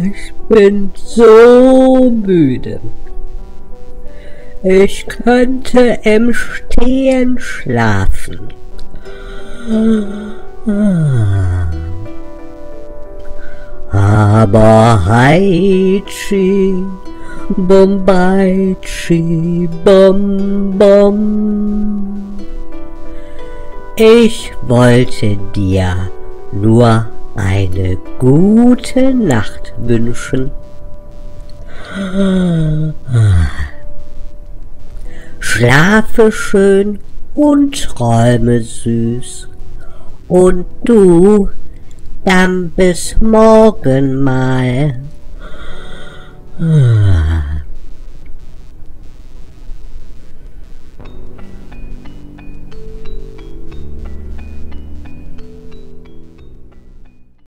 Ich bin so müde. Ich könnte im Stehen schlafen. Aber Haichi, Bombaichi, Bom Bom. Ich wollte dir nur eine gute Nacht wünschen. Schlafe schön und träume süß. Und du, dann bis morgen mal.